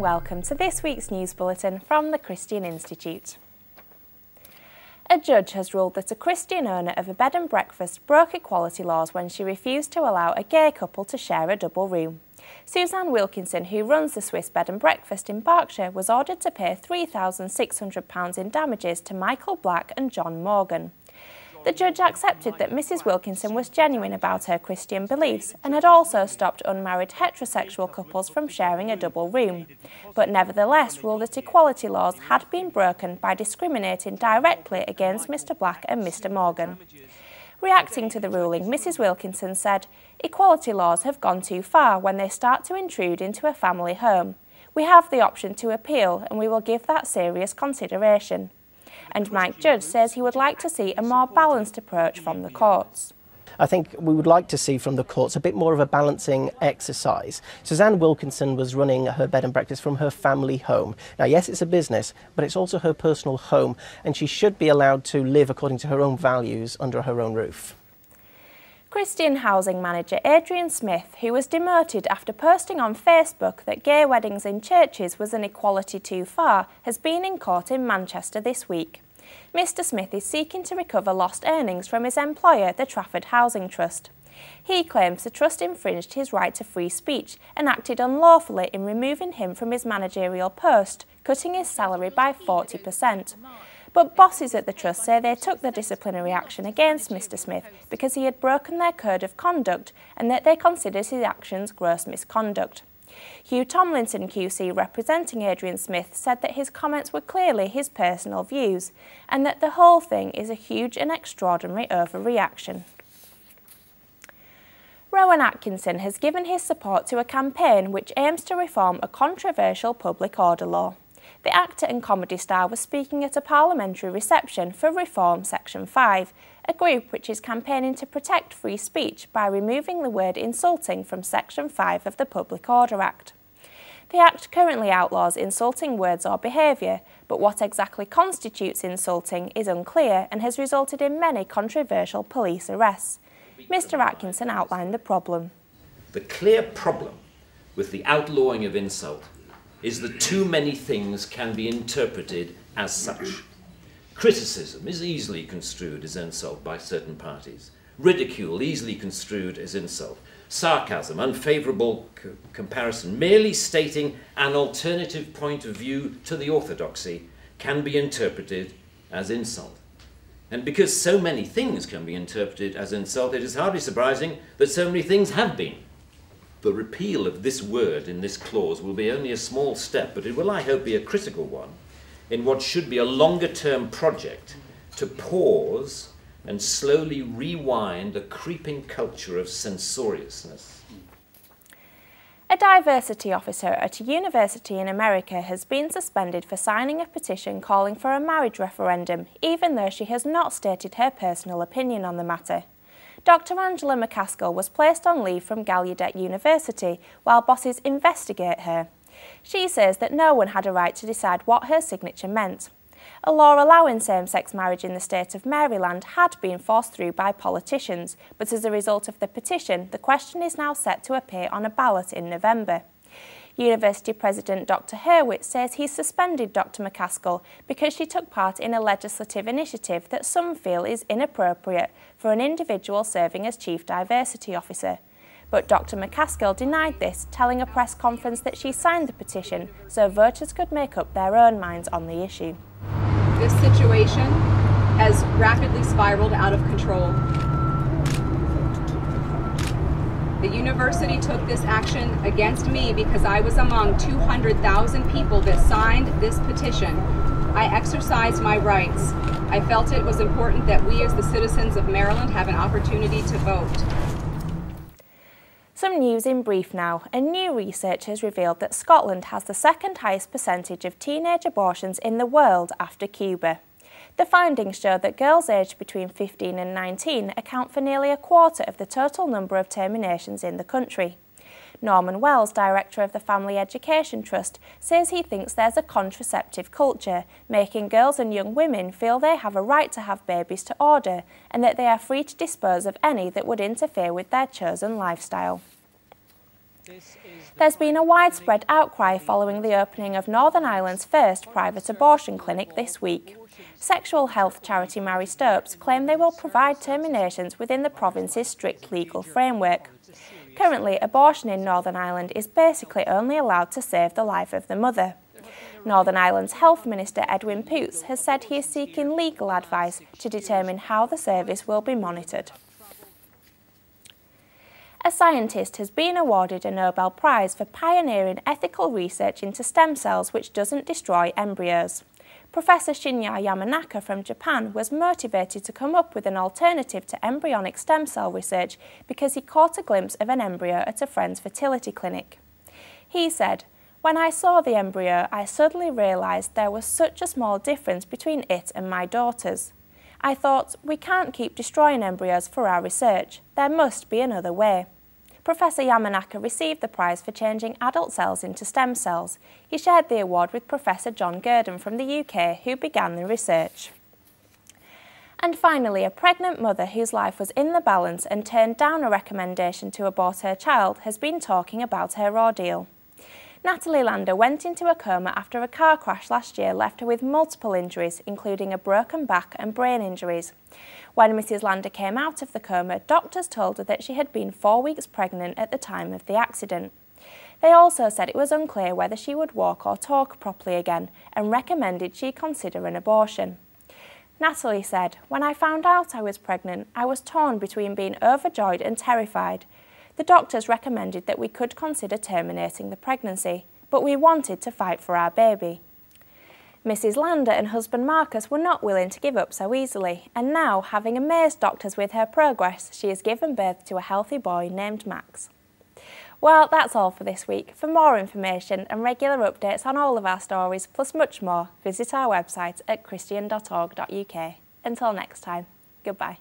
and welcome to this week's news bulletin from the Christian Institute. A judge has ruled that a Christian owner of a bed and breakfast broke equality laws when she refused to allow a gay couple to share a double room. Susanne Wilkinson, who runs the Swiss Bed and Breakfast in Berkshire, was ordered to pay £3,600 in damages to Michael Black and John Morgan. The judge accepted that Mrs Wilkinson was genuine about her Christian beliefs and had also stopped unmarried heterosexual couples from sharing a double room, but nevertheless ruled that equality laws had been broken by discriminating directly against Mr Black and Mr Morgan. Reacting to the ruling, Mrs Wilkinson said, "Equality laws have gone too far when they start to intrude into a family home. We have the option to appeal and we will give that serious consideration." And Mike Judge says he would like to see a more balanced approach from the courts. I think we would like to see from the courts a bit more of a balancing exercise. Susanne Wilkinson was running her bed and breakfast from her family home. Now, yes, it's a business, but it's also her personal home, and she should be allowed to live according to her own values under her own roof. Christian housing manager Adrian Smith, who was demoted after posting on Facebook that gay weddings in churches was an equality too far, has been in court in Manchester this week. Mr Smith is seeking to recover lost earnings from his employer, the Trafford Housing Trust. He claims the trust infringed his right to free speech and acted unlawfully in removing him from his managerial post, cutting his salary by 40%. But bosses at the trust say they took the disciplinary action against Mr Smith because he had broken their code of conduct and that they considered his actions gross misconduct. Hugh Tomlinson QC, representing Adrian Smith, said that his comments were clearly his personal views and that the whole thing is a huge and extraordinary overreaction. Rowan Atkinson has given his support to a campaign which aims to reform a controversial public order law. The actor and comedy star was speaking at a parliamentary reception for Reform Section 5, a group which is campaigning to protect free speech by removing the word insulting from Section 5 of the Public Order Act. The Act currently outlaws insulting words or behaviour, but what exactly constitutes insulting is unclear and has resulted in many controversial police arrests. Mr Atkinson outlined the problem. The clear problem with the outlawing of insult is that too many things can be interpreted as such. Criticism is easily construed as insult by certain parties. Ridicule easily construed as insult. Sarcasm, unfavourable comparison, merely stating an alternative point of view to the orthodoxy can be interpreted as insult. And because so many things can be interpreted as insult, it is hardly surprising that so many things have been. The repeal of this word in this clause will be only a small step, but it will, I hope, be a critical one in what should be a longer-term project to pause and slowly rewind a creeping culture of censoriousness. A diversity officer at a university in America has been suspended for signing a petition calling for a marriage referendum, even though she has not stated her personal opinion on the matter. Dr Angela McCaskill was placed on leave from Gallaudet University while bosses investigate her. She says that no one had a right to decide what her signature meant. A law allowing same-sex marriage in the state of Maryland had been forced through by politicians, but as a result of the petition, the question is now set to appear on a ballot in November. University President Dr Hurwitz says he suspended Dr McCaskill because she took part in a legislative initiative that some feel is inappropriate for an individual serving as Chief Diversity Officer. But Dr McCaskill denied this, telling a press conference that she signed the petition so voters could make up their own minds on the issue. This situation has rapidly spiraled out of control. The university took this action against me because I was among 200,000 people that signed this petition. I exercised my rights. I felt it was important that we as the citizens of Maryland have an opportunity to vote. Some news in brief now. A new research has revealed that Scotland has the second highest percentage of teenage abortions in the world after Cuba. The findings show that girls aged between 15 and 19 account for nearly a quarter of the total number of terminations in the country. Norman Wells, director of the Family Education Trust, says he thinks there's a contraceptive culture, making girls and young women feel they have a right to have babies to order and that they are free to dispose of any that would interfere with their chosen lifestyle. There's been a widespread outcry following the opening of Northern Ireland's first private abortion clinic this week. Sexual health charity Mary Stopes claim they will provide terminations within the province's strict legal framework. Currently, abortion in Northern Ireland is basically only allowed to save the life of the mother. Northern Ireland's Health Minister Edwin Poots has said he is seeking legal advice to determine how the service will be monitored. A scientist has been awarded a Nobel Prize for pioneering ethical research into stem cells which doesn't destroy embryos. Professor Shinya Yamanaka from Japan was motivated to come up with an alternative to embryonic stem cell research because he caught a glimpse of an embryo at a friend's fertility clinic. He said, "When I saw the embryo, I suddenly realised there was such a small difference between it and my daughter's. I thought, we can't keep destroying embryos for our research. There must be another way." Professor Yamanaka received the prize for changing adult cells into stem cells. He shared the award with Professor John Gurdon from the UK, who began the research. And finally, a pregnant mother whose life was in the balance and turned down a recommendation to abort her child has been talking about her ordeal. Natalie Lander went into a coma after a car crash last year left her with multiple injuries, including a broken back and brain injuries. When Mrs. Lander came out of the coma, doctors told her that she had been 4 weeks pregnant at the time of the accident. They also said it was unclear whether she would walk or talk properly again and recommended she consider an abortion. Natalie said, "When I found out I was pregnant, I was torn between being overjoyed and terrified. The doctors recommended that we could consider terminating the pregnancy, but we wanted to fight for our baby." Mrs. Lander and husband Marcus were not willing to give up so easily, and now, having amazed doctors with her progress, she has given birth to a healthy boy named Max. Well, that's all for this week. For more information and regular updates on all of our stories, plus much more, visit our website at christian.org.uk. Until next time, goodbye.